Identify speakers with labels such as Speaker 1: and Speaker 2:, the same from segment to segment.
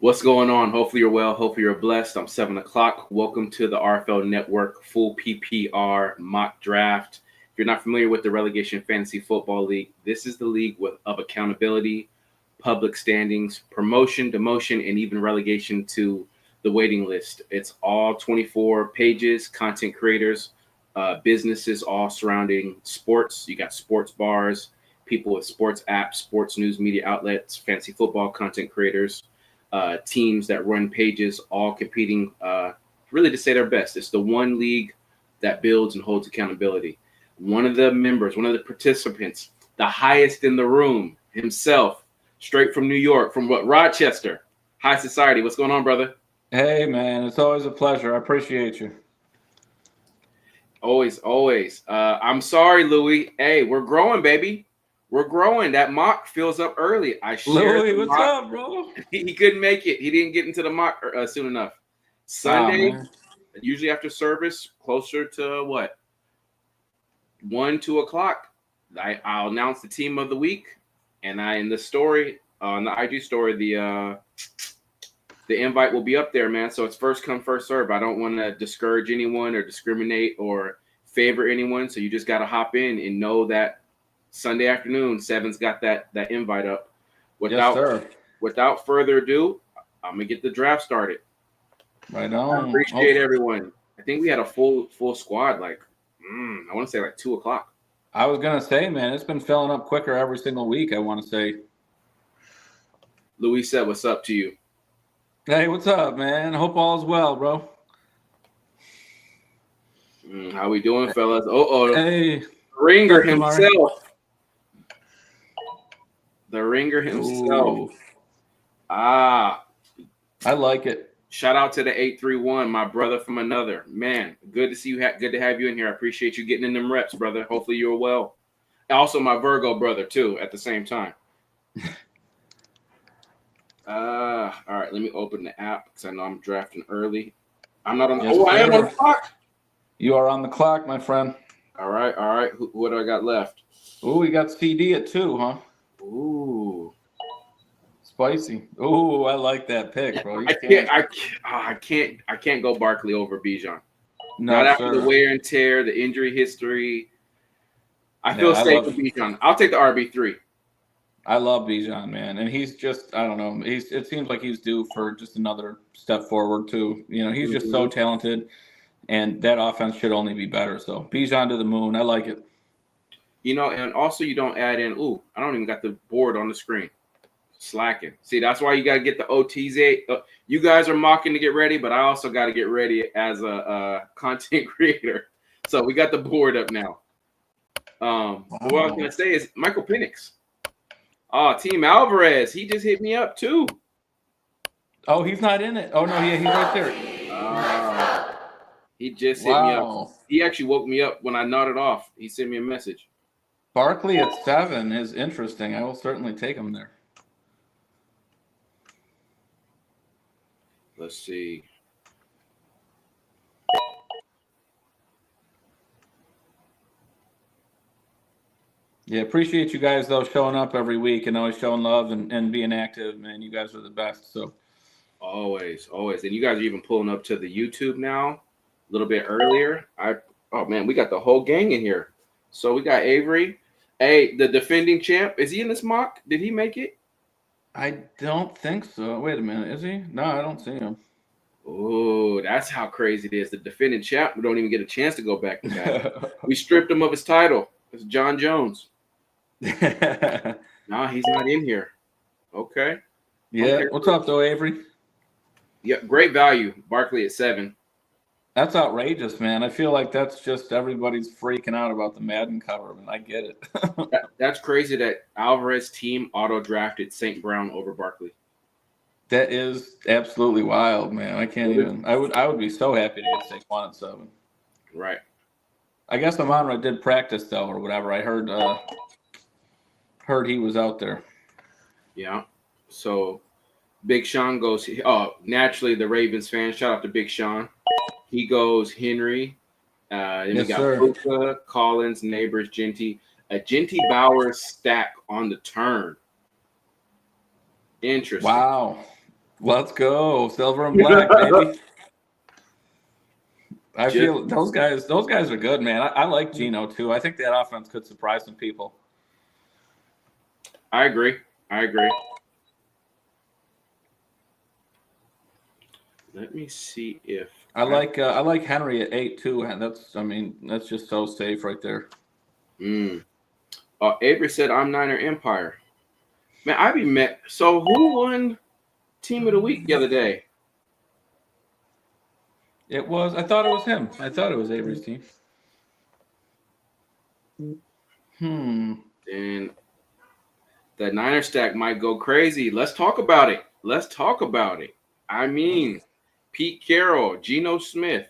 Speaker 1: What's going on? Hopefully you're well. Hopefully you're blessed. I'm 7 o'clock. Welcome to the RFL Network Full PPR Mock Draft. If you're not familiar with the Relegation Fantasy Football League, this is the league of accountability, public standings, promotion, demotion, and even relegation to the waiting list. It's all 24 pages, content creators, businesses all surrounding sports. You got sports bars, people with sports apps, sports news media outlets, fantasy football content creators, teams that run pages, all competing really to say their best. It's the one league that builds and holds accountability. One of the members, one of the participants, the highest in the room himself, straight from New York, from Rochester, High Society. What's going on, brother?
Speaker 2: Hey, man, it's always a pleasure. I appreciate you.
Speaker 1: Always, always. I'm sorry, Louie. Hey, we're growing, baby. We're growing. That mock fills up early. I shared.
Speaker 2: Louie, what's up, bro?
Speaker 1: He couldn't make it. He didn't get into the mock soon enough. Sunday, usually after service, closer to what? 1, 2 o'clock. I'll announce the team of the week, and in the story on the IG story, the invite will be up there, man. So it's first come, first serve. I don't want to discourage anyone or discriminate or favor anyone. So you just got to hop in and know that Sunday afternoon, 7's got that invite up. Without further ado, I'm gonna get the draft started.
Speaker 2: Right on.
Speaker 1: I appreciate everyone. I think we had a full squad. Like, I want to say like 2 o'clock.
Speaker 2: I was gonna say, man, it's been filling up quicker every single week. I want to say.
Speaker 1: Louis said, "What's up to you?"
Speaker 2: Hey, what's up, man? Hope all is well, bro.
Speaker 1: How we doing, fellas?
Speaker 2: Hey,
Speaker 1: Ringer himself. The Ringer himself.
Speaker 2: Ooh.
Speaker 1: I
Speaker 2: like it.
Speaker 1: Shout out to the 831, my brother from another. Man, good to see you. Good to have you in here. I appreciate you getting in them reps, brother. Hopefully you're well. Also, my Virgo brother, too, at the same time. All right, let me open the app because I know I'm drafting early. I'm not on the I am on the clock.
Speaker 2: You are on the clock, my friend.
Speaker 1: All right. What do I got left?
Speaker 2: Oh, we got CD at 2, huh?
Speaker 1: Ooh.
Speaker 2: Spicy. Oh, I like that pick, bro.
Speaker 1: I can't go Barkley over Bijan.
Speaker 2: No,
Speaker 1: not after the wear and tear, the injury history. I feel safe with Bijan. I'll take the RB3.
Speaker 2: I love Bijan, man, and he's just, I don't know, it seems like he's due for just another step forward too. You know, he's just so talented, and that offense should only be better. So Bijan to the moon. I like it.
Speaker 1: You know, and also you don't add in, I don't even got the board on the screen. Slacking. See, that's why you got to get the OTZ. You guys are mocking to get ready, but I also got to get ready as a content creator. So we got the board up now. Wow. What I was going to say is Michael Penix. Team Alvarez. He just hit me up too.
Speaker 2: Oh, he's not in it. Oh, no, yeah, he's right there.
Speaker 1: He just hit me up. He actually woke me up when I nodded off. He sent me a message.
Speaker 2: Barkley at 7 is interesting. I will certainly take him there.
Speaker 1: Let's see.
Speaker 2: Yeah, appreciate you guys, though, showing up every week and always showing love and being active, man. You guys are the best. So
Speaker 1: always. And you guys are even pulling up to the YouTube now a little bit earlier. Man, we got the whole gang in here. So we got Avery. Hey, the defending champ. Is he in this mock? Did he make it?
Speaker 2: I don't think so. Wait a minute. Is he? No, I don't see him.
Speaker 1: Oh, that's how crazy it is. The defending champ, we don't even get a chance to go back to back. We stripped him of his title. It's John Jones. No, he's not in here. Okay.
Speaker 2: Yeah. Okay. What's up, though, Avery?
Speaker 1: Yeah, great value. Barkley at 7.
Speaker 2: That's outrageous, man. I feel like that's just everybody's freaking out about the Madden cover, and I get it.
Speaker 1: That's crazy that Alvarez team auto-drafted St. Brown over Barkley.
Speaker 2: That is absolutely wild, man. I can't even. I would be so happy to get Saquon at 7.
Speaker 1: Right.
Speaker 2: I guess Amon-Ra did practice though, or whatever. I heard he was out there.
Speaker 1: Yeah. So Big Sean goes. Naturally the Ravens fan. Shout out to Big Sean. He goes Henry. Then we got Puka, Collins, Neighbors, Genty. A Genty Bowers stack on the turn. Interesting.
Speaker 2: Wow. Let's go. Silver and black, baby. I
Speaker 1: Just,
Speaker 2: feel those guys are good, man. I like Geno too. I think that offense could surprise some people.
Speaker 1: I agree. Let me see if
Speaker 2: I like Henry at 8 too, and that's just so safe right there.
Speaker 1: Avery said I'm Niner Empire. Man, I be met. So who won Team of the Week the other day?
Speaker 2: I thought it was him. I thought it was Avery's team.
Speaker 1: And the Niner stack might go crazy. Let's talk about it. I mean, Pete Carroll, Geno Smith.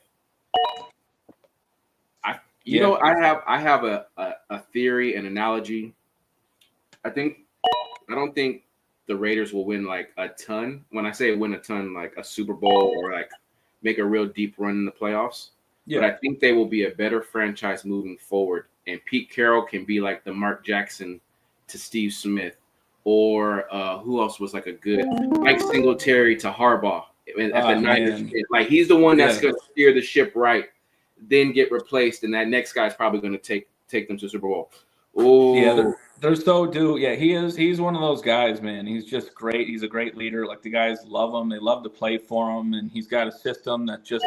Speaker 1: I have a theory, an analogy. I don't think the Raiders will win like a ton. When I say win a ton, like a Super Bowl or like make a real deep run in the playoffs. Yeah. But I think they will be a better franchise moving forward. And Pete Carroll can be like the Mark Jackson to Steve Smith, or who else was like a good Mike Singletary to Harbaugh at the Niners. Like he's the one that's going to steer the ship right, then get replaced, and that next guy's probably going to take them to Super Bowl. Oh
Speaker 2: yeah, they're so due. Yeah, he is. He's one of those guys, man. He's just great. He's a great leader. Like the guys love him. They love to play for him, and he's got a system that just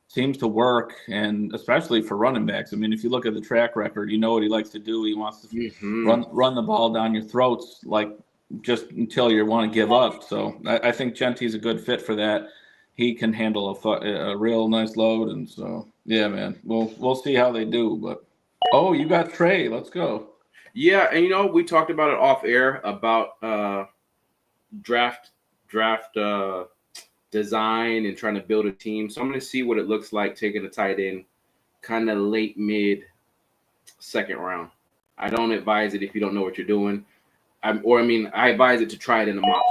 Speaker 2: seems to work, and especially for running backs. I mean, if you look at the track record, you know what he likes to do. He wants to run the ball down your throats, like just until you want to give up. So I think Genty's a good fit for that. He can handle a real nice load, and so yeah, man. We'll see how they do. But you got Trey. Let's go.
Speaker 1: Yeah, and we talked about it off air about draft design and trying to build a team. So I'm going to see what it looks like taking a tight end kind of late mid second round. I don't advise it if you don't know what you're doing. I advise it to try it in a mock.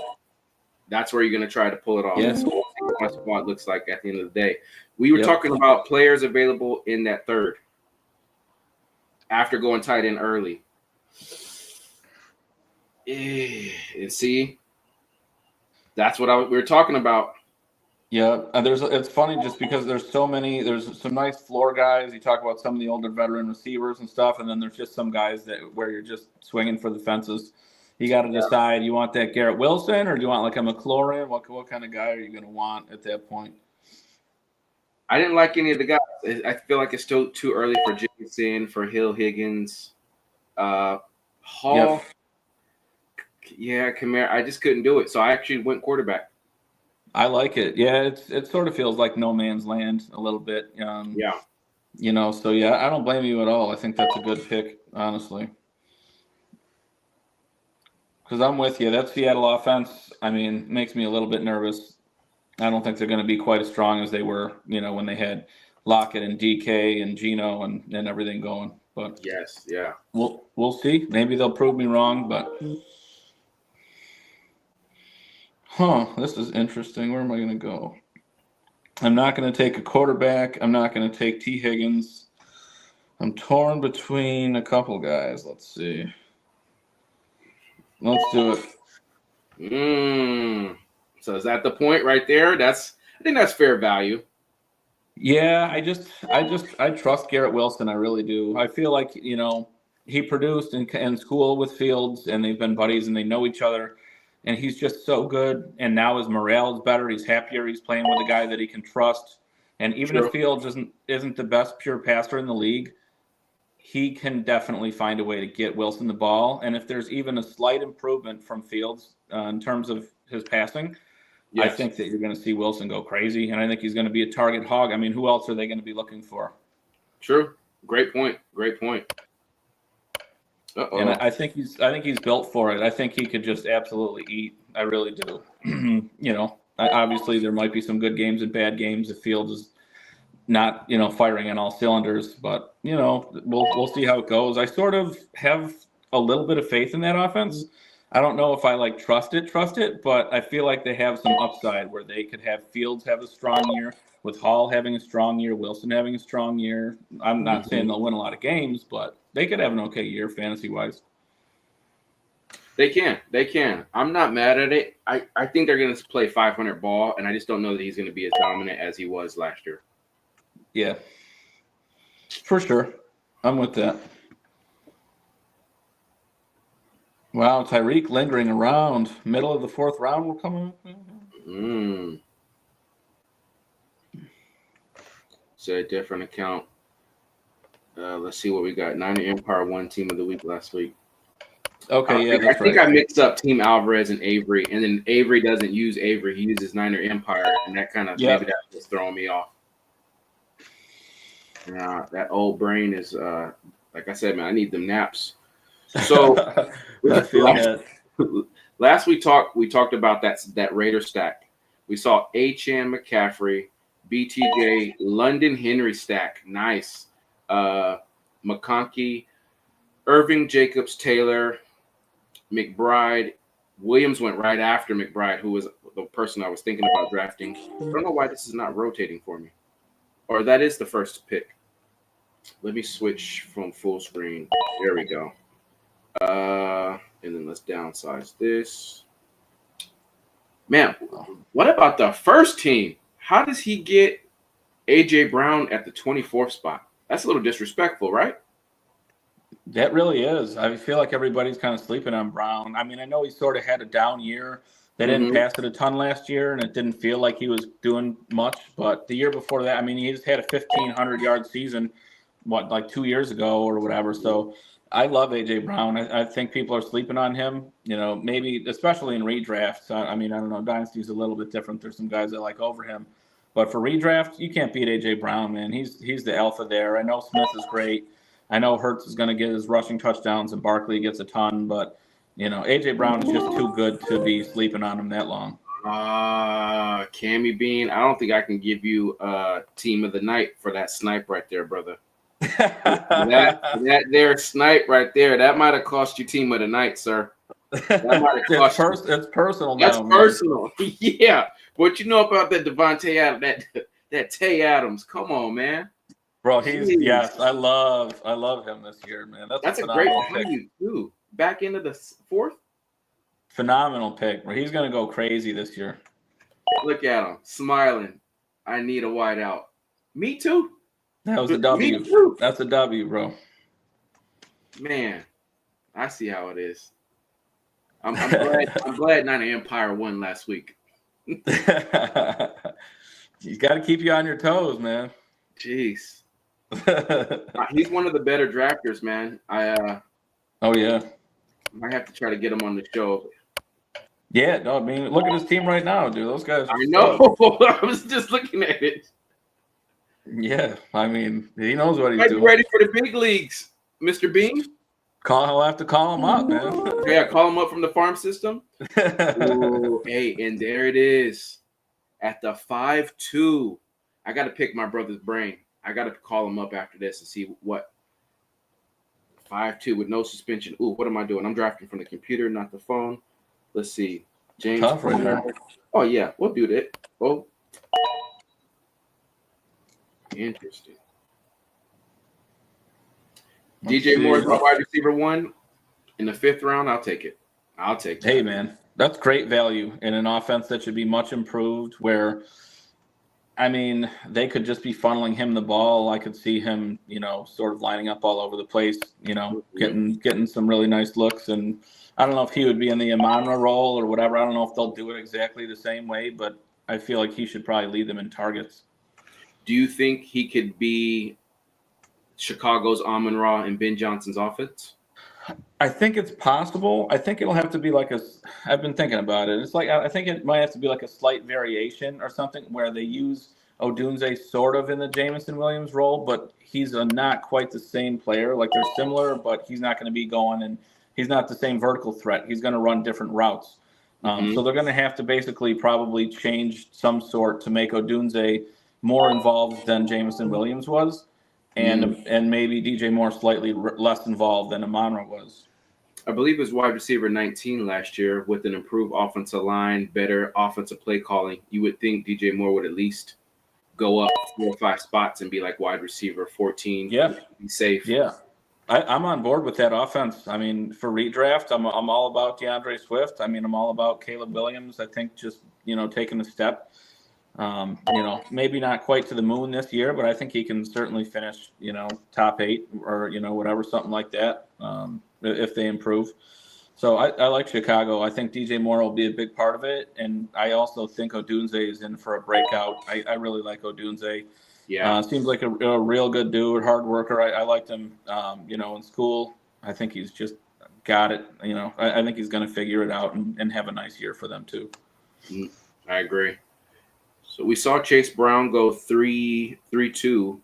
Speaker 1: That's where you're going to try to pull it off.
Speaker 2: Yes.
Speaker 1: So we'll see what my squad looks like at the end of the day. We were talking about players available in that third after going tight end early. And see, that's what we were talking about.
Speaker 2: Yeah, and it's funny just because there's so many. There's some nice floor guys. You talk about some of the older veteran receivers and stuff, and then there's just some guys where you're just swinging for the fences. You got to decide. You want that Garrett Wilson, or do you want like a McLaurin? What kind of guy are you going to want at that point?
Speaker 1: I didn't like any of the guys. I feel like it's still too early for Jameson, for Hill Higgins, Hall. Yep. Yeah, Kamara. I just couldn't do it, so I actually went quarterback.
Speaker 2: I like it. Yeah, it sort of feels like no man's land a little bit.
Speaker 1: Yeah.
Speaker 2: So yeah, I don't blame you at all. I think that's a good pick, honestly. Because I'm with you. That Seattle offense, makes me a little bit nervous. I don't think they're going to be quite as strong as they were, when they had Lockett and DK and Geno and everything going. But
Speaker 1: yes, yeah.
Speaker 2: We'll see. Maybe they'll prove me wrong, but this is interesting. Where am I going to go? I'm not going to take a quarterback. I'm not going to take T. Higgins. I'm torn between a couple guys. Let's see. Let's do
Speaker 1: it. So is that the point right there? I think that's fair value.
Speaker 2: Yeah, I trust Garrett Wilson. I really do. I feel like, he produced in school with Fields, and they've been buddies, and they know each other. And he's just so good. And now his morale is better. He's happier. He's playing with a guy that he can trust. And even if Fields isn't the best pure passer in the league, he can definitely find a way to get Wilson the ball. And if there's even a slight improvement from Fields in terms of his passing, I think that you're going to see Wilson go crazy. And I think he's going to be a target hog. Who else are they going to be looking for?
Speaker 1: True. Great point.
Speaker 2: Uh-oh. And I think he's built for it. I think he could just absolutely eat. I really do. Obviously there might be some good games and bad games if Fields is not, firing on all cylinders. But, we'll see how it goes. I sort of have a little bit of faith in that offense. I don't know if I trust it, but I feel like they have some upside where they could have Fields have a strong year, with Hall having a strong year, Wilson having a strong year. I'm not saying they'll win a lot of games, but they could have an okay year fantasy-wise.
Speaker 1: They can. They can. I'm not mad at it. I think they're going to play 500 ball, and I just don't know that he's going to be as dominant as he was last year.
Speaker 2: Yeah, for sure. I'm with that. Wow, Tyreek lingering around. Middle of the fourth round, we're coming up.
Speaker 1: So a different account. Let's see what we got. Niner Empire won Team of the Week last week.
Speaker 2: Okay,
Speaker 1: I think I mixed up Team Alvarez and Avery, and then Avery doesn't use Avery. He uses Niner Empire, and that kind of maybe that was throwing me off. That old brain is like I said, man. I need them naps. So last we talked about that Raider stack. We saw Achane McCaffrey, BTJ, London Henry stack. Nice. McConkey, Irving, Jacobs, Taylor, McBride. Williams went right after McBride, who was the person I was thinking about drafting. I don't know why this is not rotating for me. Or that is the first pick. Let me switch from full screen. There we go. And then let's downsize this. Man, what about the first team? How does he get A.J. Brown at the 24th spot? That's a little disrespectful, right?
Speaker 2: That really is. I feel like everybody's kind of sleeping on Brown. I mean, I know he sort of had a down year. They didn't pass it a ton last year, and it didn't feel like he was doing much. But the year before that, I mean, he just had a 1,500-yard season, like 2 years ago or whatever. So I love A.J. Brown. I think people are sleeping on him, maybe especially in redrafts. I mean, I don't know. Dynasty's a little bit different. There's some guys I like over him. But for redraft, you can't beat A.J. Brown, man. He's the alpha there. I know Smith is great. I know Hurts is going to get his rushing touchdowns and Barkley gets a ton, but A.J. Brown is just too good to be sleeping on him that long.
Speaker 1: Cammy Bean, I don't think I can give you team of the night for that snipe right there, brother. that there snipe right there, that might have cost you team of the night, sir. That might have cost
Speaker 2: It's personal now.
Speaker 1: That's personal. Yeah. What you know about that Devontae Adams, that Tay Adams? Come on, man.
Speaker 2: Bro, I love him this year, man. That's a
Speaker 1: great value too. Back into the fourth.
Speaker 2: Phenomenal pick, bro. He's gonna go crazy this year.
Speaker 1: Look at him smiling. I need a wideout. Me too.
Speaker 2: That was a W. Me too. That's a W, bro.
Speaker 1: Man, I see how it is. I'm glad. I'm glad Niner Empire won last week.
Speaker 2: He's got to keep you on your toes, man.
Speaker 1: Jeez. He's one of the better drafters, man.
Speaker 2: Oh yeah.
Speaker 1: I might have to try to get him on the show.
Speaker 2: Yeah, no, I mean, look at his team right now, dude. Those guys.
Speaker 1: I know. I was just looking at it.
Speaker 2: Yeah, I mean, he knows what he's doing.
Speaker 1: Ready for the big leagues, Mr. Bean.
Speaker 2: He'll have to call him up, man.
Speaker 1: Yeah, call him up from the farm system. Ooh, hey, and there it is at the 5-2. I got to pick my brother's brain. I got to call him up after this and see what 5-2 with no suspension. Ooh, what am I doing? I'm drafting from the computer, not the phone. Let's see. James.
Speaker 2: Tough right there.
Speaker 1: Oh, yeah, we'll do that. Oh. Interesting. DJ Moore is my wide receiver 1 in the 5th round. I'll take it.
Speaker 2: Hey, man, that's great value in an offense that should be much improved where, I mean, they could just be funneling him the ball. I could see him, sort of lining up all over the place, getting some really nice looks. And I don't know if he would be in the Amon-Ra role or whatever. I don't know if they'll do it exactly the same way, but I feel like he should probably lead them in targets.
Speaker 1: Do you think he could be Chicago's Amon-Ra and Ben Johnson's offense?
Speaker 2: I think it's possible. I think it'll have to be I've been thinking about it. It's like, I think it might have to be like a slight variation or something where they use Odunze sort of in the Jameson Williams role, but he's not quite the same player. Like they're similar, but he's not going to be going and he's not the same vertical threat. He's going to run different routes. So they're going to have to basically probably change some sort to make Odunze more involved than Jameson Williams was. And maybe DJ Moore slightly less involved than Amon-Ra was.
Speaker 1: I believe it was wide receiver 19 last year with an improved offensive line, better offensive play calling. You would think DJ Moore would at least go up 4 or 5 spots and be like wide receiver 14.
Speaker 2: Yeah.
Speaker 1: Be safe.
Speaker 2: Yeah. I'm on board with that offense. I mean, for redraft, I'm all about DeAndre Swift. I mean, I'm all about Caleb Williams. I think just taking a step. Maybe not quite to the moon this year, but I think he can certainly finish top 8 or whatever, something like that. If they improve. So I like Chicago. I think DJ Moore will be a big part of it, and I also think Odunze is in for a breakout. I really like Odunze.
Speaker 1: Yeah.
Speaker 2: Seems like a real good dude, hard worker. I liked him, in school. I think he's just got it. I think he's going to figure it out and have a nice year for them too.
Speaker 1: I agree. So we saw Chase Brown go 3-2,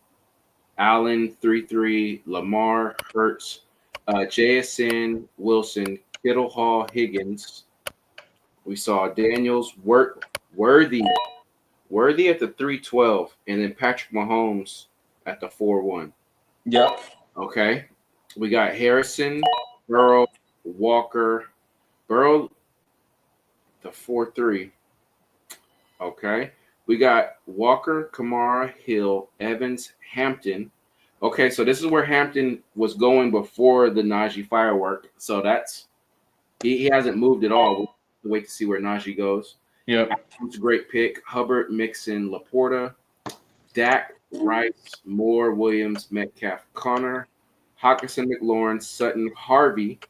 Speaker 1: Allen 3-3, Lamar, Hurts, JSN, Wilson, Kittle, Hall, Higgins. We saw Daniels, Worthy at the 3-12, and then Patrick Mahomes at the 4-1.
Speaker 2: Yep.
Speaker 1: Okay. We got Harrison, Burrow, Walker, Burrow, the 4-3. Okay. We got Walker, Kamara, Hill, Evans, Hampton. Okay, so this is where Hampton was going before the Najee firework. So that's he hasn't moved at all. We'll wait to see where Najee goes.
Speaker 2: Yep.
Speaker 1: It's a great pick. Hubbard, Mixon, Laporta, Dak, Rice, Moore, Williams, Metcalf, Connor, Hawkinson, McLaurin, Sutton, Harvey,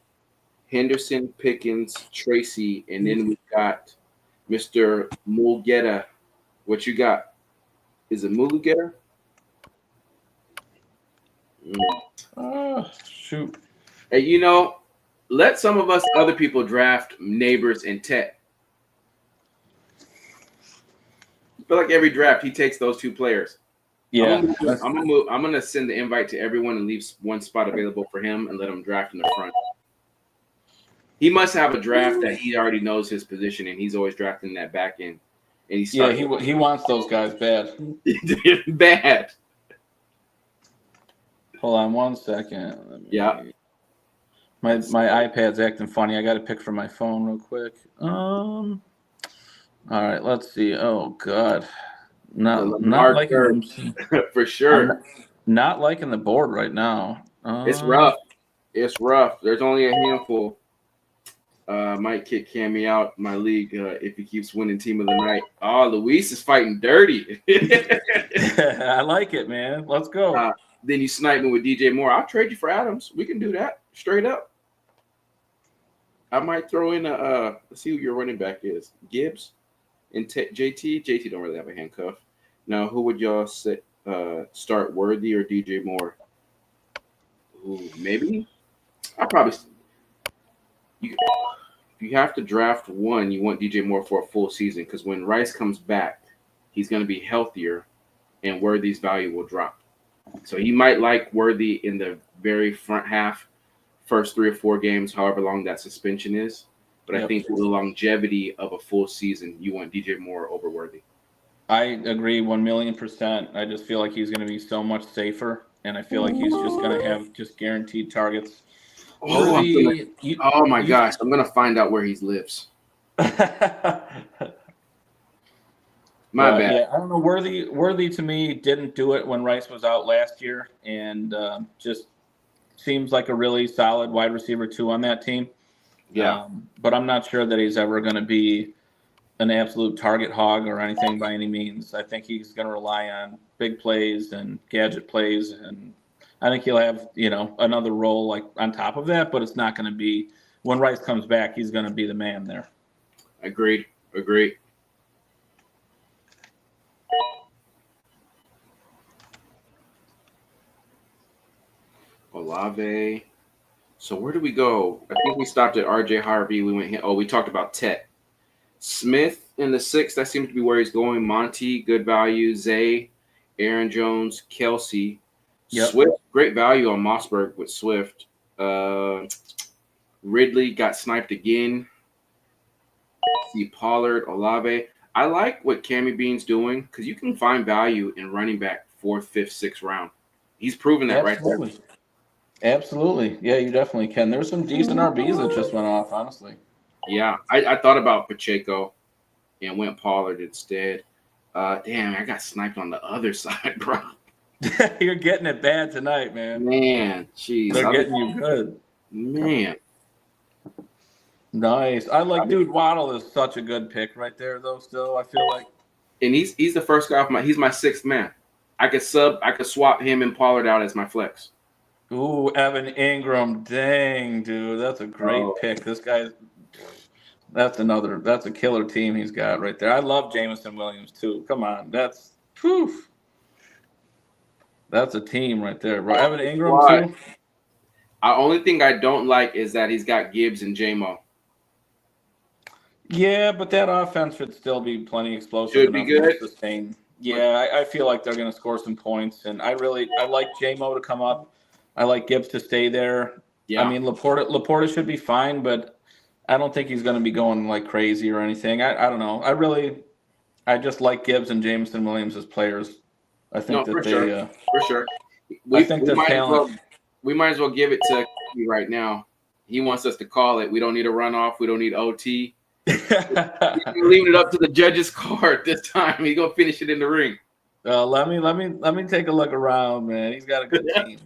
Speaker 1: Henderson, Pickens, Tracy, and then we got Mr. Mulgeta. What you got? Is it Mulgeta?
Speaker 2: Shoot.
Speaker 1: Hey, let some of us other people draft Neighbors and Tet. I feel like every draft he takes those two players.
Speaker 2: Yeah.
Speaker 1: I'm gonna send the invite to everyone and leave one spot available for him and let him draft in the front. He must have a draft that he already knows his position and he's always drafting that back end. And
Speaker 2: he wants those guys bad.
Speaker 1: Bad.
Speaker 2: Hold on 1 second.
Speaker 1: Yeah.
Speaker 2: My iPad's acting funny. I got to pick from my phone real quick. All right, let's see. Oh God, not liking
Speaker 1: for sure.
Speaker 2: Not liking the board right now.
Speaker 1: It's rough. It's rough. There's only a handful. Might kick Cammy out my league if he keeps winning team of the night. Oh, Luis is fighting dirty.
Speaker 2: I like it, man. Let's go.
Speaker 1: Then you snipe me with DJ Moore. I'll trade you for Adams. We can do that straight up. I might throw in let's see who your running back is. Gibbs and JT. JT don't really have a handcuff. Now, who would y'all start, Worthy or DJ Moore? Ooh, maybe. I probably. If you have to draft one, you want DJ Moore for a full season because when Rice comes back, he's going to be healthier, and Worthy's value will drop. So he might like Worthy in the very front half, first 3 or 4 games, however long that suspension is. But I think for the longevity of a full season, you want DJ Moore over Worthy.
Speaker 2: I agree 1,000,000%. I just feel like he's going to be so much safer, and I feel like he's just going to have just guaranteed targets.
Speaker 1: Oh, my gosh. I'm going to find out where he lives. My bad.
Speaker 2: Yeah, I don't know. Worthy to me didn't do it when Rice was out last year, and just seems like a really solid wide receiver 2 on that team.
Speaker 1: Yeah.
Speaker 2: But I'm not sure that he's ever going to be an absolute target hog or anything by any means. I think he's going to rely on big plays and gadget plays, and I think he'll have, another role like on top of that, but it's not going to be when Rice comes back, he's going to be the man there.
Speaker 1: Agreed. Olave. So where did we go? I think we stopped at RJ Harvey. We went here. Oh, we talked about Tet. Smith in the 6th. That seems to be where he's going. Monty, good value. Zay, Aaron Jones, Kelsey. Yep. Swift, great value on Mossberg with Swift. Ridley got sniped again. See Pollard, Olave. I like what Cammy Bean's doing because you can find value in running back 4th, 5th, 6th round. He's proven that right there.
Speaker 2: Absolutely. Yeah, you definitely can. There's some decent RBs that just went off, honestly.
Speaker 1: Yeah, I thought about Pacheco and went Pollard instead. Damn, I got sniped on the other side, bro.
Speaker 2: You're getting it bad tonight, man.
Speaker 1: Man, jeez.
Speaker 2: They're getting you good.
Speaker 1: Man.
Speaker 2: Nice. Dude, Waddle is such a good pick right there, though, still, I feel like.
Speaker 1: And he's the first guy he's my sixth man. I could swap him and Pollard out as my flex.
Speaker 2: Ooh, Evan Ingram. Dang, dude. That's a great pick. This guy's that's a killer team he's got right there. I love Jameson Williams too. Come on. That's a team right there, bro. Evan Ingram too.
Speaker 1: The only thing I don't like is that he's got Gibbs and J-Mo.
Speaker 2: Yeah, but that offense should still be plenty explosive.
Speaker 1: Should be good.
Speaker 2: To sustain. Yeah, I feel like they're going to score some points, and I like J-Mo to come up. I like Gibbs to stay there. Yeah. I mean, Laporta should be fine, but I don't think he's going to be going like crazy or anything. I don't know. I just like Gibbs and Jameson Williams as players. I think
Speaker 1: for sure.
Speaker 2: I think they're talented.
Speaker 1: We might as well give it to Key right now. He wants us to call it. We don't need a runoff. We don't need OT. He's leaving it up to the judge's card this time. He's gonna finish it in the ring.
Speaker 2: Let me take a look around, man. He's got a good team.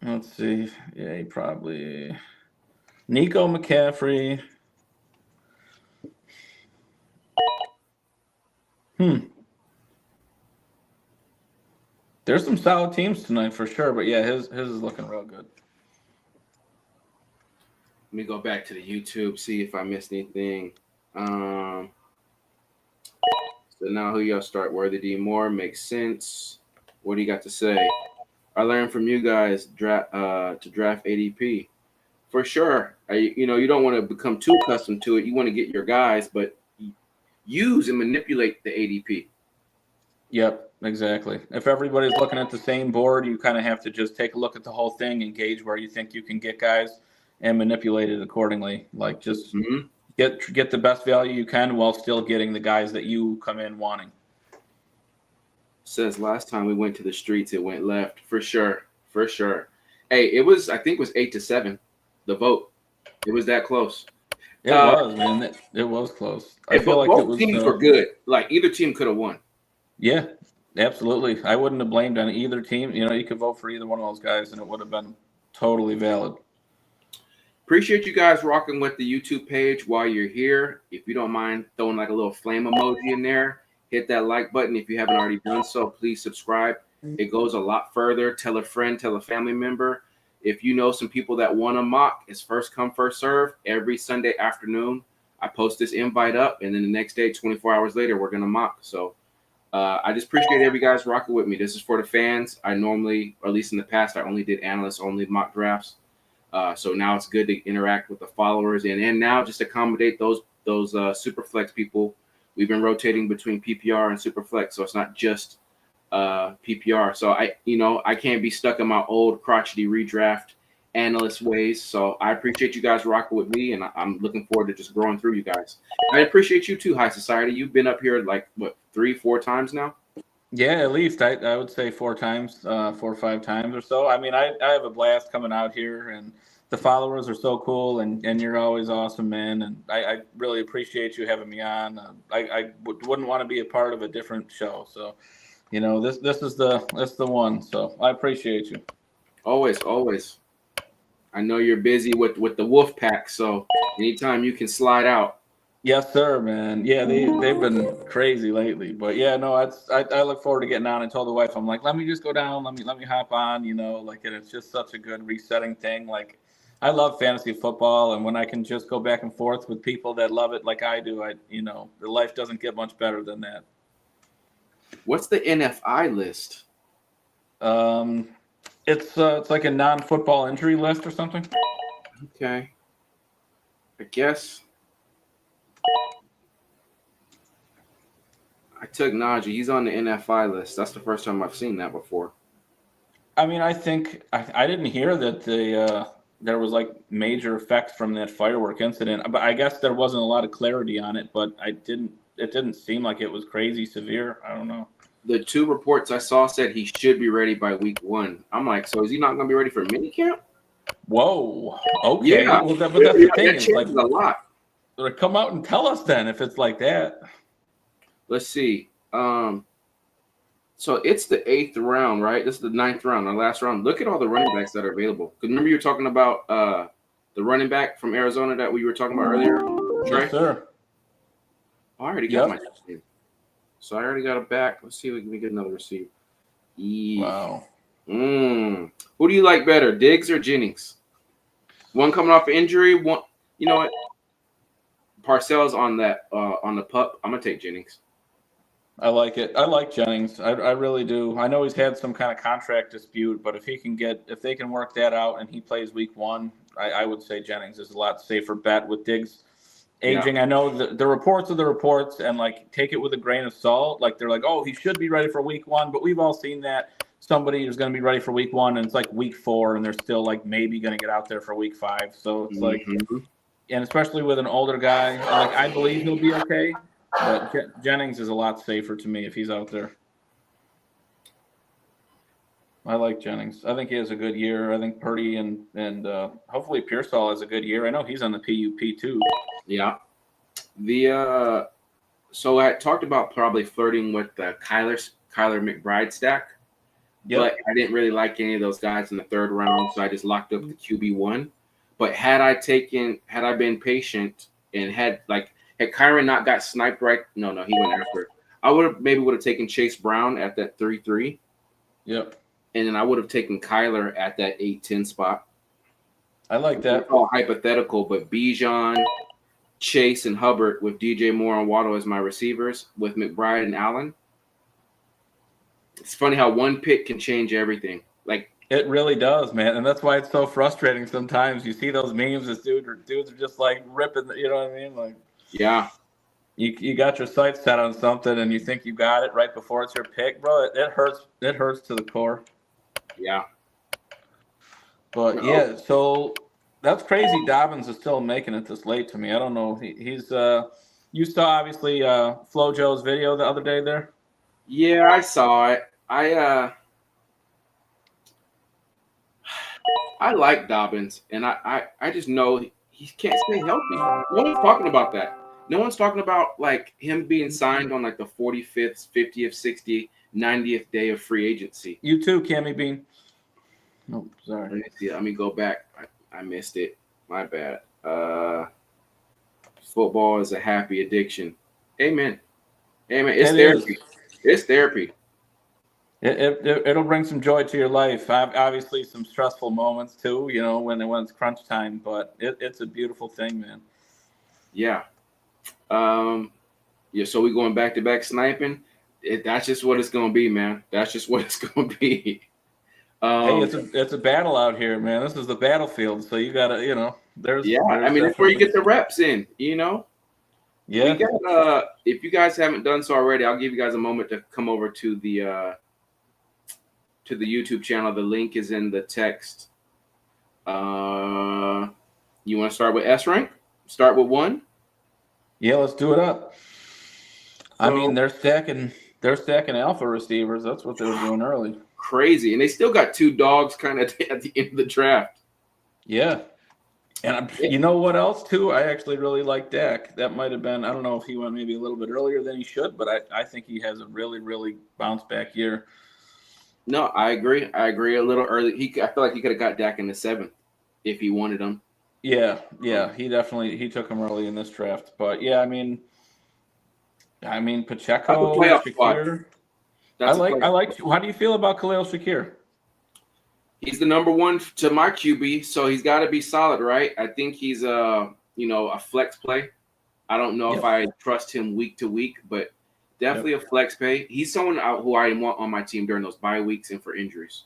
Speaker 2: Let's see. Yeah, he probably Nico McCaffrey. There's some solid teams tonight for sure, but yeah, his is looking real good.
Speaker 1: Let me go back to the YouTube, see if I missed anything. So now who y'all start? Worthy D Moore makes sense. What do you got to say? I learned from you guys to draft ADP. For sure. You don't want to become too accustomed to it. You want to get your guys, but use and manipulate the ADP.
Speaker 2: Yep, exactly. If everybody's looking at the same board, you kind of have to just take a look at the whole thing and gauge where you think you can get guys and manipulate it accordingly. Like just get the best value you can while still getting the guys that you come in wanting.
Speaker 1: Says last time we went to the streets, it went left. For sure. Hey, I think it was 8-7, the vote. It was that close.
Speaker 2: It was, man. It was close. I feel like
Speaker 1: both teams were good. Like either team could have won.
Speaker 2: Yeah, absolutely. I wouldn't have blamed on either team. You could vote for either one of those guys and it would have been totally valid.
Speaker 1: Appreciate you guys rocking with the YouTube page while you're here. If you don't mind throwing like a little flame emoji in there, hit that like button. If you haven't already done so, please subscribe. It goes a lot further. Tell a friend, tell a family member. If you know some people that want to mock, it's first come, first serve. Every Sunday afternoon, I post this invite up, and then the next day, 24 hours later, we're going to mock. So I just appreciate every guys rocking with me. This is for the fans. I normally, or at least in the past, I only did analyst-only mock drafts. So now it's good to interact with the followers and now just accommodate those Superflex people. We've been rotating between PPR and Superflex, so it's not just PPR. So I can't be stuck in my old crotchety redraft analyst ways. So I appreciate you guys rocking with me, and I'm looking forward to just growing through you guys. I appreciate you too, High Society. You've been up here like 3-4 times now.
Speaker 2: Yeah, at least I would say 4 times, 4 or 5 times or so. I mean, I have a blast coming out here, and the followers are so cool, and you're always awesome, man. And I really appreciate you having me on. I wouldn't want to be a part of a different show. So, this is the one. So I appreciate you.
Speaker 1: Always. I know you're busy with the Wolf Pack, so anytime you can slide out.
Speaker 2: Yes, sir, man. Yeah, they've been crazy lately, but yeah, no, I look forward to getting on. I told the wife, I'm like, let me just go down, let me hop on, and it's just such a good resetting thing. Like, I love fantasy football, and when I can just go back and forth with people that love it like I do, the life doesn't get much better than that.
Speaker 1: What's the NFI list?
Speaker 2: It's like a non-football injury list or something.
Speaker 1: Okay, I guess. I took Najee. He's on the NFI list. That's the first time I've seen that before.
Speaker 2: I mean, I think I didn't hear that there was like major effects from that firework incident, but I guess there wasn't a lot of clarity on it. But it didn't seem like it was crazy severe. I don't know.
Speaker 1: The 2 reports I saw said he should be ready by week 1. I'm like, so is he not going to be ready for minicamp?
Speaker 2: Whoa. Okay.
Speaker 1: Yeah.
Speaker 2: Well, but that's the thing.
Speaker 1: That changes a lot.
Speaker 2: Come out and tell us then if it's like that.
Speaker 1: Let's see. So it's the 8th round, right? This is the 9th round, our last round. Look at all the running backs that are available. Because remember you were talking about the running back from Arizona that we were talking about earlier, Trey?
Speaker 2: Yes, sir.
Speaker 1: I already got my team. So I already got a back. Let's see if we can get another receiver.
Speaker 2: Wow.
Speaker 1: Who do you like better, Diggs or Jennings? One coming off injury. One, you know what? Parcells on that on the pup. I'm gonna take Jennings.
Speaker 2: I like it. I like Jennings. I really do. I know he's had some kind of contract dispute, but if they can work that out and he plays week 1, I would say Jennings is a lot safer bet with Diggs aging. Yeah. I know the reports are the reports, and like take it with a grain of salt. Like they're like, oh, he should be ready for week 1, but we've all seen that somebody is going to be ready for week 1, and it's like week 4, and they're still like maybe going to get out there for week 5. So it's like, and especially with an older guy, like I believe he'll be okay. But Jennings is a lot safer to me if he's out there. I like Jennings. I think he has a good year. I think Purdy and hopefully Pearsall has a good year. I know he's on the PUP too.
Speaker 1: Yeah. So I talked about probably flirting with the Kyler McBride stack. Yep. But I didn't really like any of those guys in the 3rd round, so I just locked up the QB1. But had I been patient and had Kyron not got sniped right, no, he went after it. I would have taken Chase Brown at that 3-3.
Speaker 2: Yep.
Speaker 1: And then I would have taken Kyler at that 8-10 spot.
Speaker 2: I like that.
Speaker 1: It's all hypothetical, but Bijan, Chase, and Hubbard with DJ Moore and Waddle as my receivers, with McBride and Allen. It's funny how one pick can change everything. Like
Speaker 2: it really does, man, and that's why it's so frustrating sometimes. You see those memes, dudes are just like ripping, you know what I mean? Like,
Speaker 1: yeah,
Speaker 2: you got your sights set on something, and you think you got it right before it's your pick, bro. It hurts. It hurts to the core.
Speaker 1: Yeah,
Speaker 2: but yeah, so that's crazy. Dobbins is still making it this late to me. I don't know. He's you saw obviously FloJo's video the other day there.
Speaker 1: Yeah, I saw it. I like Dobbins, and I just know he can't stay healthy. No one's talking about that. No one's talking about like him being signed on like the 45th, 50th, 60th, 90th day of free agency.
Speaker 2: You too, Cammy Bean. Oh, sorry.
Speaker 1: Let me see. Let me go back. I missed it. My bad. Football is a happy addiction. Amen. It's therapy. It's therapy.
Speaker 2: It'll bring some joy to your life. Obviously, some stressful moments too, you know, when it's crunch time. But it's a beautiful thing, man.
Speaker 1: Yeah. Yeah. So we going back to back sniping. That's just what it's gonna be, man. That's just what it's gonna be.
Speaker 2: Hey, it's a battle out here, man. This is the battlefield. So you gotta, you know, there's.
Speaker 1: I mean, that's where you get the reps in, you know.
Speaker 2: Yeah.
Speaker 1: We got, if you guys haven't done so already, I'll give you guys a moment to come over to the YouTube channel. The link is in the text. You want to start with S rank? Start with 1?
Speaker 2: Yeah, let's do it up. I mean, they're stacking alpha receivers. That's what they were doing early.
Speaker 1: Crazy. And they still got 2 dogs kind of at the end of the draft.
Speaker 2: Yeah. And you know what else, too? I actually really like Dak. That might have been, I don't know if he went maybe a little bit earlier than he should, but I think he has a really, really bounce-back year.
Speaker 1: No, I agree. I agree a little early. I feel like he could have got Dak in the 7th if he wanted him.
Speaker 2: Yeah. He took him early in this draft. But, yeah, I mean, Pacheco, Shakir. I like. How do you feel about Khalil Shakir?
Speaker 1: He's the number 1 to my QB, so he's got to be solid, right? I think he's a flex play. I don't know if I trust him week to week, but definitely a flex pay. He's someone who I want on my team during those bye weeks and for injuries.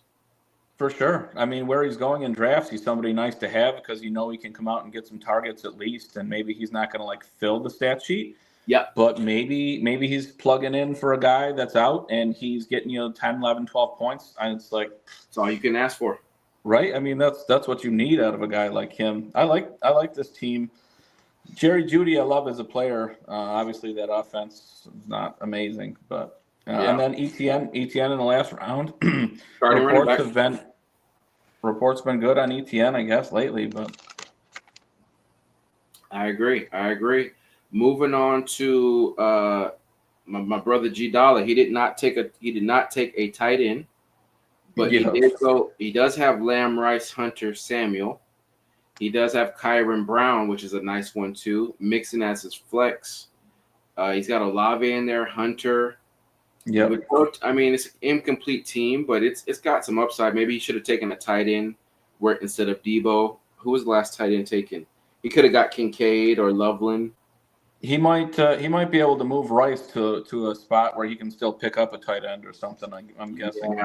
Speaker 2: For sure. I mean, where he's going in drafts, he's somebody nice to have because he can come out and get some targets at least, and maybe he's not going to like fill the stat sheet.
Speaker 1: Yeah.
Speaker 2: But maybe he's plugging in for a guy that's out and he's getting 10, 11, 12 points. And it's like
Speaker 1: that's all you can ask for.
Speaker 2: Right? I mean, that's what you need out of a guy like him. I like this team. Jerry Jeudy I love as a player. Obviously that offense is not amazing, but and then Etienne in the last round. Reports been good on Etienne, I guess, lately, but
Speaker 1: I agree. Moving on to my brother G Dollar, he did not take a tight end, but
Speaker 2: Yeah.
Speaker 1: he does have Lamb, Rice, Hunter, Samuel. He does have Kyron Brown, which is a nice one too. Mixon as his flex. He's got Olave in there, Hunter.
Speaker 2: Yeah.
Speaker 1: I mean, it's an incomplete team, but it's got some upside. Maybe he should have taken a tight end where instead of Debo. Who was the last tight end taken? He could have got Kincaid or Loveland.
Speaker 2: He might be able to move Rice to a spot where he can still pick up a tight end or something. I'm guessing.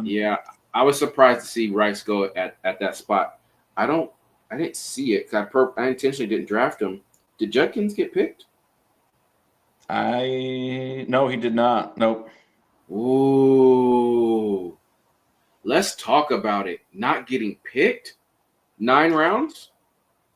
Speaker 1: Yeah. I was surprised to see Rice go at that spot. I didn't see it because I intentionally didn't draft him. Did Judkins get picked?
Speaker 2: No, he did not. Nope.
Speaker 1: Ooh. Let's talk about it. Not getting picked? 9 rounds?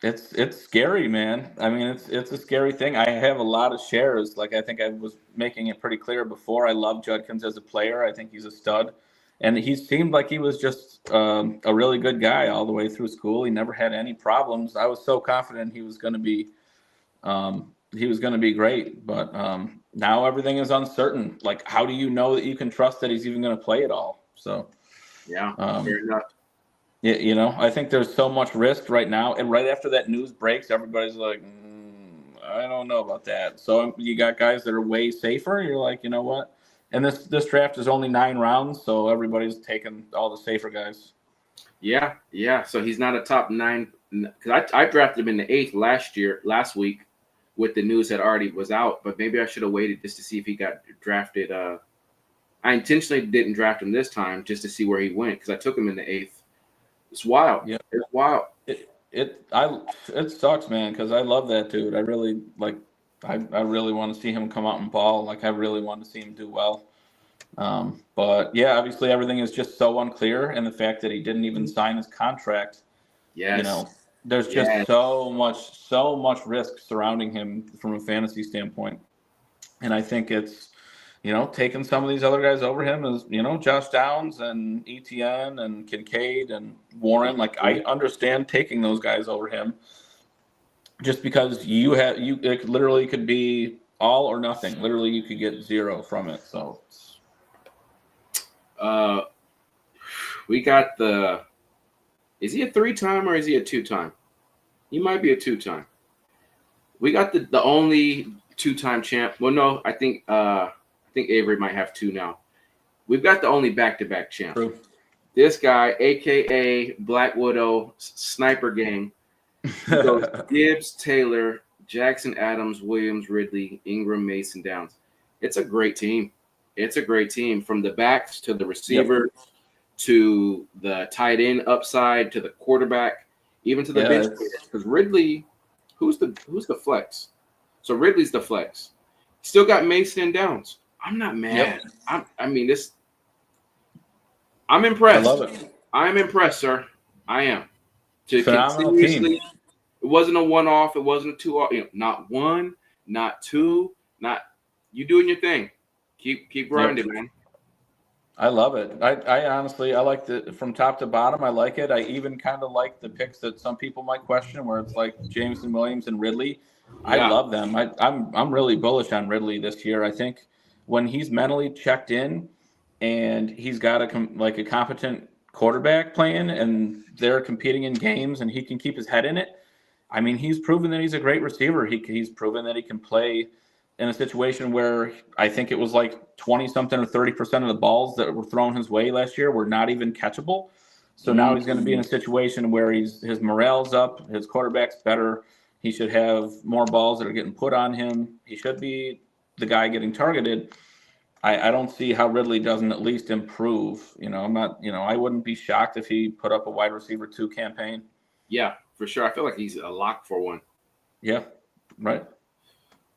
Speaker 2: It's scary, man. I mean, it's a scary thing. I have a lot of shares. Like I think I was making it pretty clear before. I love Judkins as a player. I think he's a stud, and he seemed like he was just a really good guy all the way through school. He never had any problems. I was so confident he was going to be great. But now everything is uncertain. Like, how do you know that you can trust that he's even going to play at all? So
Speaker 1: yeah, fair enough.
Speaker 2: Yeah, I think there's so much risk right now. And right after that news breaks, everybody's like, I don't know about that. So you got guys that are way safer. You're like, you know what? And this draft is only 9 rounds, so everybody's taking all the safer guys.
Speaker 1: Yeah. So he's not a top 9 because I drafted him in the 8th last week with the news that already was out. But maybe I should have waited just to see if he got drafted. I intentionally didn't draft him this time just to see where he went because I took him in the 8th. It's wild.
Speaker 2: Yeah,
Speaker 1: it's wild.
Speaker 2: It sucks, man, because I love that dude. I really I really want to see him come out and ball. Like I really want to see him do well. But yeah, obviously everything is just so unclear, and the fact that he didn't even sign his contract.
Speaker 1: Yes.
Speaker 2: There's just so much risk surrounding him from a fantasy standpoint, and I think it's. Taking some of these other guys over him is, Josh Downs and ETN and Kincaid and Warren. Like, I understand taking those guys over him just because it literally could be all or nothing. Literally, you could get 0 from it. So,
Speaker 1: we got is he a 3-time or is he a 2-time? He might be a 2-time. We got the only 2-time champ. Well, no, I think Avery might have 2 now. We've got the only back-to-back champ.
Speaker 2: True.
Speaker 1: This guy, a.k.a. Black Widow Sniper Gang, goes Gibbs, Taylor, Jackson, Adams, Williams, Ridley, Ingram, Mason, Downs. It's a great team. From the backs to the receiver to the tight end upside to the quarterback, even to the bench. Because Ridley, who's the flex? So Ridley's the flex. Still got Mason and Downs. I'm not mad. I'm impressed.
Speaker 2: I love it.
Speaker 1: I'm impressed, sir. I am.
Speaker 2: Phenomenal team.
Speaker 1: It wasn't a one-off. It wasn't a 2-off. Not 1, not 2, not you doing your thing. Keep grinding, man.
Speaker 2: I love it. I honestly, I like from top to bottom. I like it. I even kind of like the picks that some people might question, where it's like Jameson Williams and Ridley. I love them. I'm really bullish on Ridley this year. I think when he's mentally checked in and he's got a competent quarterback playing and they're competing in games and he can keep his head in it. I mean, he's proven that he's a great receiver. He's proven that he can play in a situation where I think it was like 20-something or 30% of the balls that were thrown his way last year were not even catchable. So now he's going to be in a situation where his morale's up, his quarterback's better. He should have more balls that are getting put on him. He should be the guy getting targeted. I don't see how Ridley doesn't at least improve. I'm not, I wouldn't be shocked if he put up a wide receiver 2 campaign.
Speaker 1: Yeah, for sure. I feel like he's a lock for one.
Speaker 2: Yeah, right.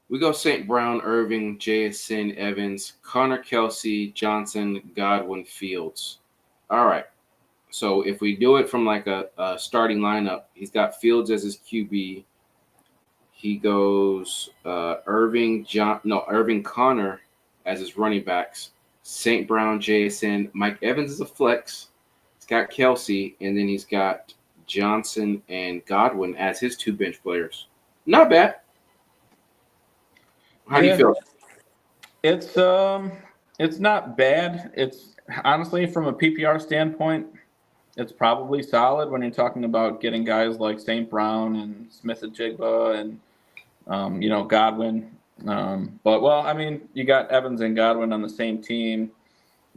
Speaker 1: We go St. Brown, Irving, JSN, Evans, Connor Kelsey, Johnson, Godwin, Fields. All right. So if we do it from like a starting lineup, he's got Fields as his QB. He goes Irving Connor as his running backs. St. Brown, JSN, Mike Evans is a flex. He's got Kelsey, and then he's got Johnson and Godwin as his 2 bench players. Not bad. How do you feel?
Speaker 2: It's not bad. It's honestly from a PPR standpoint, it's probably solid when you're talking about getting guys like St. Brown and Smith and Jigba and Godwin. But well, I mean, you got Evans and Godwin on the same team.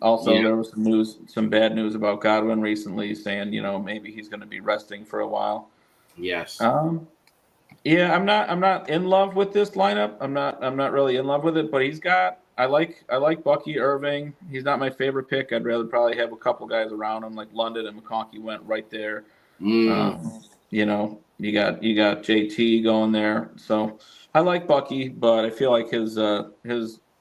Speaker 2: Also,
Speaker 1: Yeah.
Speaker 2: there was some bad news about Godwin recently, saying maybe he's going to be resting for a while.
Speaker 1: Yes.
Speaker 2: Yeah, I'm not in love with this lineup. I'm not really in love with it, but I like Bucky Irving. He's not my favorite pick. I'd rather probably have a couple guys around him like London and McConkey went right there. You got JT going there. So I like Bucky, but I feel like his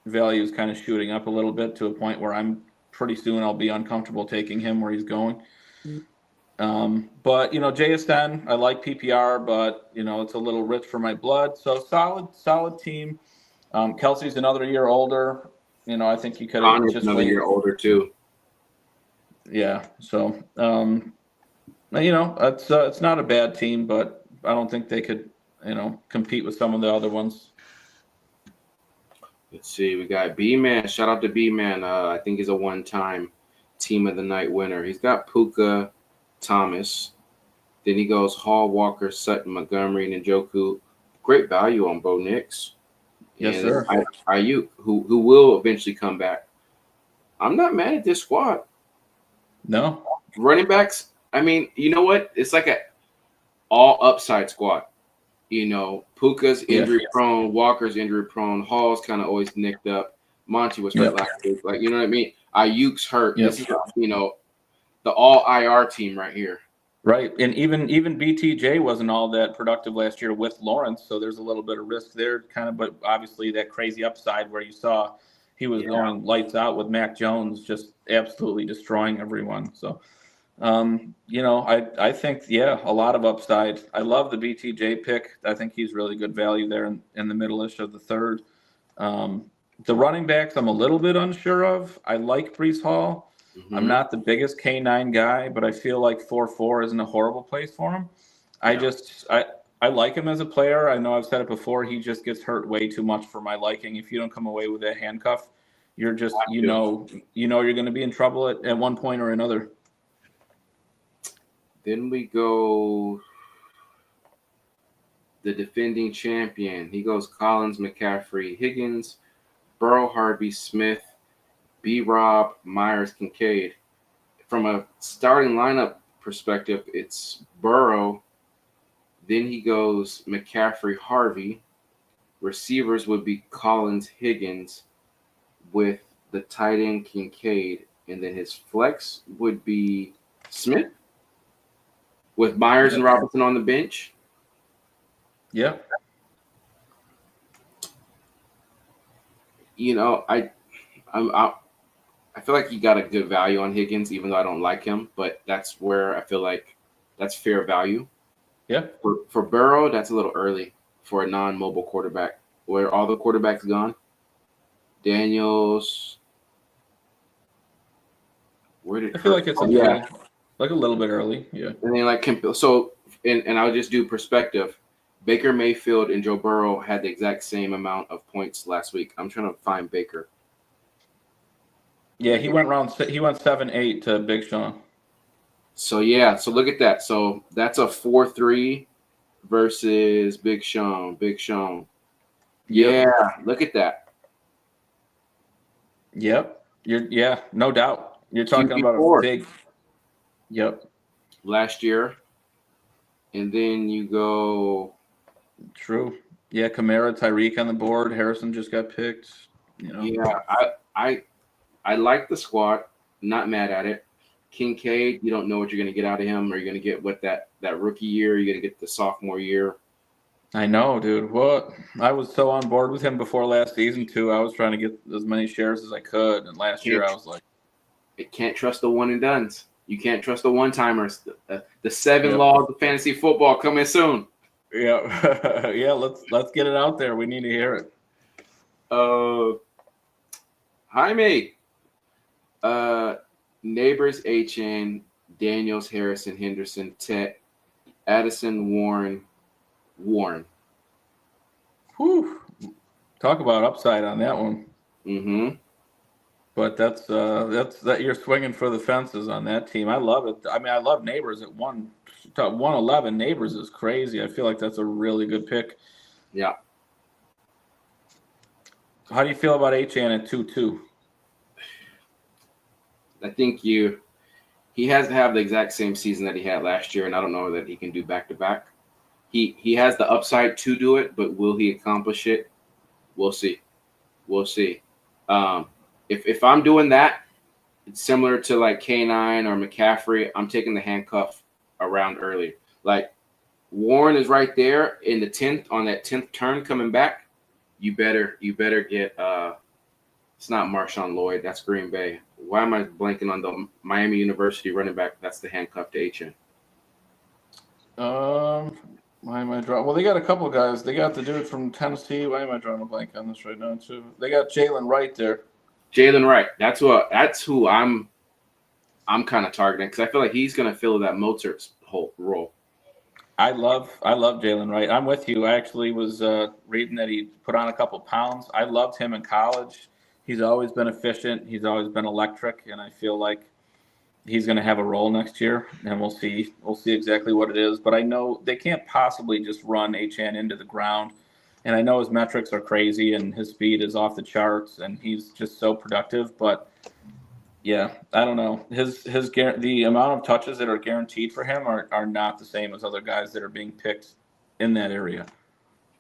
Speaker 2: value is kind of shooting up a little bit to a point where I'm pretty soon I'll be uncomfortable taking him where he's going. But JSN, I like PPR, but it's a little rich for my blood. So solid team. Kelsey's another year older. I think you could have
Speaker 1: Connor's
Speaker 2: just
Speaker 1: another
Speaker 2: waited.
Speaker 1: year older too.
Speaker 2: Yeah. So it's not a bad team, but I don't think they could compete with some of the other ones.
Speaker 1: Let's see. We got B-Man. Shout out to B-Man. I think he's a one-time Team of the Night winner. He's got Puka, Thomas. Then he goes Hall, Walker, Sutton, Montgomery, and Njoku. Great value on Bo Nix.
Speaker 2: Yes,
Speaker 1: And
Speaker 2: sir.
Speaker 1: Ayuk, who will eventually come back. I'm not mad at this squad.
Speaker 2: No.
Speaker 1: Running backs, I mean, you know what? It's like an all upside squad. Puka's injury prone, Walker's injury prone, Hall's kind of always nicked up. Monty was hurt last week. Like, you know what I mean? Ayuk's hurt.
Speaker 2: Yep.
Speaker 1: This is, the all IR team right here.
Speaker 2: Right. And even BTJ wasn't all that productive last year with Lawrence. So there's a little bit of risk there kind of, but obviously that crazy upside where you saw he was going lights out with Mac Jones, just absolutely destroying everyone. So, I think, a lot of upside. I love the BTJ pick. I think he's really good value there in the middle-ish of the third. The running backs, I'm a little bit unsure of. I like Breece Hall.
Speaker 1: Mm-hmm.
Speaker 2: I'm not the biggest K9 guy, but I feel like 4-4 isn't a horrible place for him. I like him as a player. I know I've said it before. He just gets hurt way too much for my liking. If you don't come away with that handcuff, you're just you're going to be in trouble at one point or another.
Speaker 1: Then we go the defending champion. He goes Collins, McCaffrey, Higgins, Burrow, Harvey, Smith, B-Rob, Myers, Kincaid. From a starting lineup perspective, it's Burrow. Then he goes McCaffrey, Harvey. Receivers would be Collins, Higgins, with the tight end Kincaid. And then his flex would be Smith, with Myers and Robinson on the bench.
Speaker 2: Yeah.
Speaker 1: I feel like he got a good value on Higgins, even though I don't like him. But that's where I feel like that's fair value.
Speaker 2: Yeah.
Speaker 1: For Burrow, that's a little early for a non-mobile quarterback. Where all the quarterbacks gone? Daniels.
Speaker 2: I feel like it's a little bit early. Yeah.
Speaker 1: And then and I'll just do perspective. Baker Mayfield and Joe Burrow had the exact same amount of points last week. I'm trying to find Baker.
Speaker 2: Yeah, he went 7-8 to Big Sean.
Speaker 1: So look at that. So that's a 4-3 versus Big Sean. Yeah, look at that.
Speaker 2: Yep. No doubt. You're talking about a big. Yep.
Speaker 1: Last year. And then you go.
Speaker 2: True. Yeah, Kamara, Tyreek on the board. Harrison just got picked.
Speaker 1: Yeah, I like the squad. Not mad at it. Kincaid, you don't know what you're going to get out of him. Are you going to get that rookie year? You're going to get the sophomore year.
Speaker 2: I know, dude. What? I was so on board with him before last season too. I was trying to get as many shares as I could, and last year I was like,
Speaker 1: "It can't trust the one and dones. You can't trust the one timers. The 7 laws of fantasy football coming soon."
Speaker 2: Yeah, yeah. Let's get it out there. We need to hear it.
Speaker 1: Jaime, Neighbors, HN, Daniels, Harrison, Henderson, Tet, Addison, Warren.
Speaker 2: Whew. Talk about upside on that one.
Speaker 1: Mm-hmm.
Speaker 2: But that's that you're swinging for the fences on that team. I love it. I mean, I love Neighbors at 111. Neighbors is crazy. I feel like that's a really good pick.
Speaker 1: Yeah.
Speaker 2: How do you feel about Achan at 2-2?
Speaker 1: I think he has to have the exact same season that he had last year, and I don't know that he can do back to back. He has the upside to do it, but will he accomplish it? We'll see. We'll see. If I'm doing that, it's similar to like K9 or McCaffrey. I'm taking the handcuff around early. Like Warren is right there in the 10th on that 10th turn coming back. You better get it's not Marshawn Lloyd, that's Green Bay. Why am I blanking on the Miami University running back? That's the handcuff to HN.
Speaker 2: Why am I drawing? Well, they got a couple of guys. They got the dude from Tennessee. Why am I drawing a blank on this right now too? They got Jalen Wright there.
Speaker 1: Jalen Wright. That's who I'm kind of targeting because I feel like he's going to fill that Mozart's whole role.
Speaker 2: I love Jalen Wright. I'm with you. I actually was reading that he put on a couple pounds. I loved him in college. He's always been efficient. He's always been electric, and I feel like he's going to have a role next year, and we'll see exactly what it is. But I know they can't possibly just run HN into the ground, and I know his metrics are crazy and his speed is off the charts, and he's just so productive. But yeah, I don't know. The amount of touches that are guaranteed for him are not the same as other guys that are being picked in that area.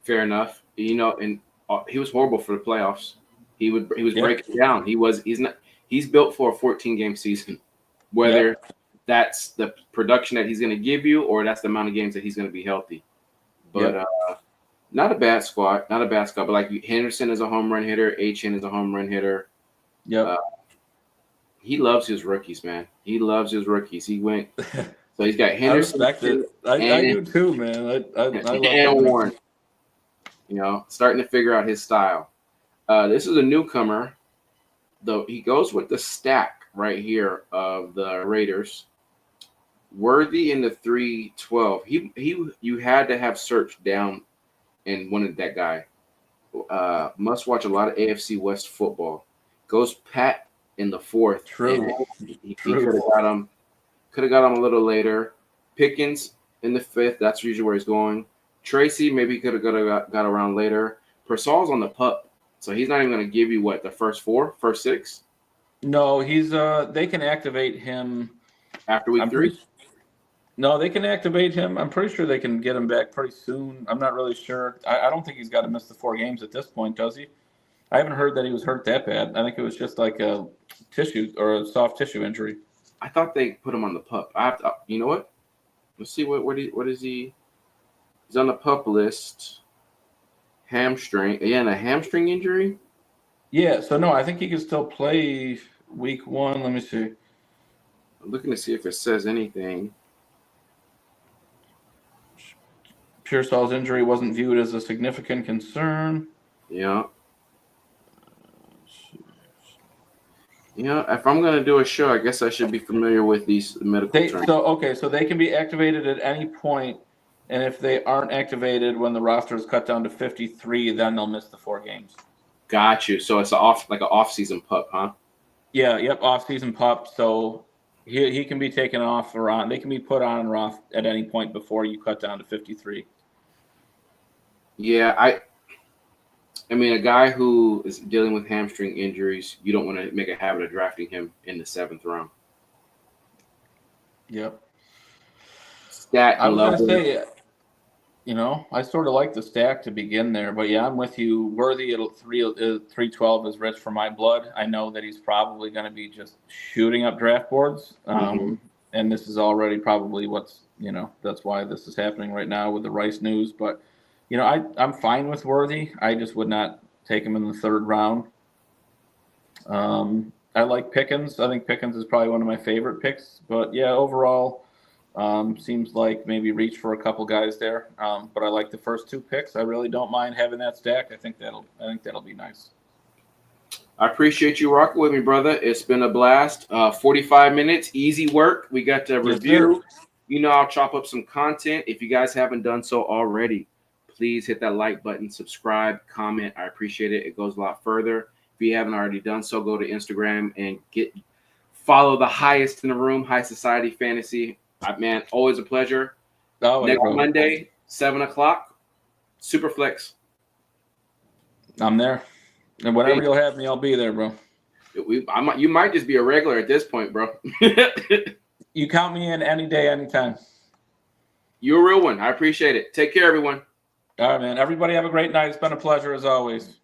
Speaker 1: Fair enough. And he was horrible for the playoffs. He was breaking down. He's built for a 14-game season. Whether that's the production that he's going to give you or that's the amount of games that he's going to be healthy. But not a bad squad. But like Henderson is a home run hitter. HN is a home run hitter.
Speaker 2: Yep.
Speaker 1: He loves his rookies, man. He loves his rookies. He went – so he's got Henderson.
Speaker 2: I respect it. I do too, man. I love
Speaker 1: and Warren. Starting to figure out his style. This is a newcomer, though. He goes with the stack right here of the Raiders. Worthy in the 312. You had to have searched down and wanted that guy. Must watch a lot of AFC West football. Goes Pat in the 4th.
Speaker 2: True.
Speaker 1: He could have got him. Could have got him a little later. Pickens in the 5th. That's usually where he's going. Tracy maybe could have got around later. Persaul's on the pup, so he's not even going to give you the first 6.
Speaker 2: No, he's they can activate him
Speaker 1: after week 3.
Speaker 2: No, they can activate him. I'm pretty sure they can get him back pretty soon. I'm not really sure. I don't think he's got to miss the 4 games at this point, does he? I haven't heard that he was hurt that bad. I think it was just like a tissue or a soft tissue injury.
Speaker 1: I thought they put him on the pup. I have to. You know what? Let's see what is he? He's on the pup list. Hamstring. Yeah, and a hamstring injury.
Speaker 2: Yeah. So no, I think he can still play week 1. Let me see.
Speaker 1: I'm looking to see if it says anything.
Speaker 2: Pearsall's injury wasn't viewed as a significant concern.
Speaker 1: Yeah. If I'm going to do a show, I guess I should be familiar with these medical terms.
Speaker 2: So they can be activated at any point, and if they aren't activated when the roster is cut down to 53, then they'll miss the 4 games.
Speaker 1: Got you. So it's an off-season pup, huh?
Speaker 2: Yeah, yep, off-season pup. So he can be taken off or on. They can be put on or off at any point before you cut down to 53.
Speaker 1: Yeah, I mean, a guy who is dealing with hamstring injuries, you don't want to make a habit of drafting him in the 7th round.
Speaker 2: Yep.
Speaker 1: Stack.
Speaker 2: I was going to say, I sort of like the stack to begin there, but yeah, I'm with you. Worthy at 312 is rich for my blood. I know that he's probably going to be just shooting up draft boards, and this is already probably that's why this is happening right now with the Rice news, but. I'm fine with Worthy. I just would not take him in the 3rd round. I like Pickens. I think Pickens is probably one of my favorite picks. But, yeah, overall, seems like maybe reach for a couple guys there. But I like the first 2 picks. I really don't mind having that stack. I think that'll be nice.
Speaker 1: I appreciate you rocking with me, brother. It's been a blast. 45 minutes, easy work. We got to review. I'll chop up some content. If you guys haven't done so already, please hit that like button, subscribe, comment. I appreciate it. It goes a lot further. If you haven't already done so, go to Instagram and follow the highest in the room, High Society Fantasy. Man, always a pleasure.
Speaker 2: Always,
Speaker 1: Next
Speaker 2: bro.
Speaker 1: Monday, 7 o'clock, Superflex.
Speaker 2: I'm there. And whenever you'll have me, I'll be there, bro.
Speaker 1: You might just be a regular at this point, bro.
Speaker 2: You count me in any day, anytime.
Speaker 1: You're a real one. I appreciate it. Take care, everyone.
Speaker 2: All right, man. Everybody have a great night. It's been a pleasure as always.